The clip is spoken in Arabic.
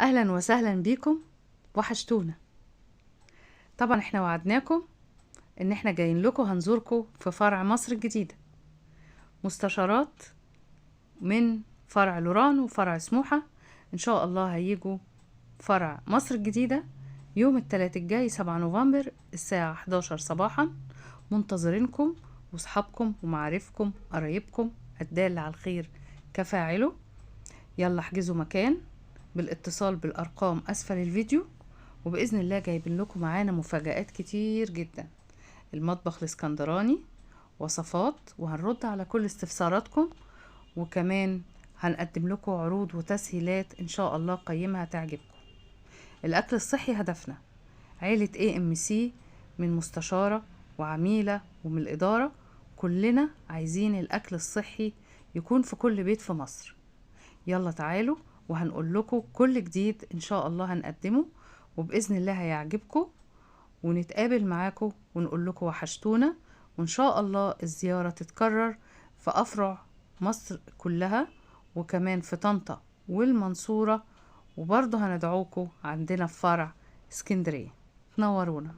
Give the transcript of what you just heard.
اهلا وسهلا بيكم، وحشتونا. طبعا احنا وعدناكم ان احنا جايين لكم هنزوركم في فرع مصر الجديدة، مستشارات من فرع لوران وفرع سموحة. ان شاء الله هيجوا فرع مصر الجديدة يوم الثلاث الجاي 7 نوفمبر الساعة 11 صباحا. منتظرينكم وصحابكم ومعارفكم قرايبكم، الدال على الخير كفاعله. يلا احجزوا مكان بالاتصال بالارقام اسفل الفيديو، وباذن الله جايبين لكم معانا مفاجآت كتير جدا. المطبخ الاسكندراني، وصفات، وهنرد على كل استفساراتكم، وكمان هنقدم لكم عروض وتسهيلات ان شاء الله قيمة هتعجبكم. الاكل الصحي هدفنا. عيلة AMC من مستشارة وعميلة ومن الادارة، كلنا عايزين الاكل الصحي يكون في كل بيت في مصر. يلا تعالوا وهنقول لكم كل جديد ان شاء الله هنقدمه، وباذن الله هيعجبكم، ونتقابل معاكم ونقول لكم وحشتونا. وان شاء الله الزيارة تتكرر في افرع مصر كلها، وكمان في طنطا والمنصورة، وبرضه هندعوكم عندنا في فرع اسكندرية. تنورونا.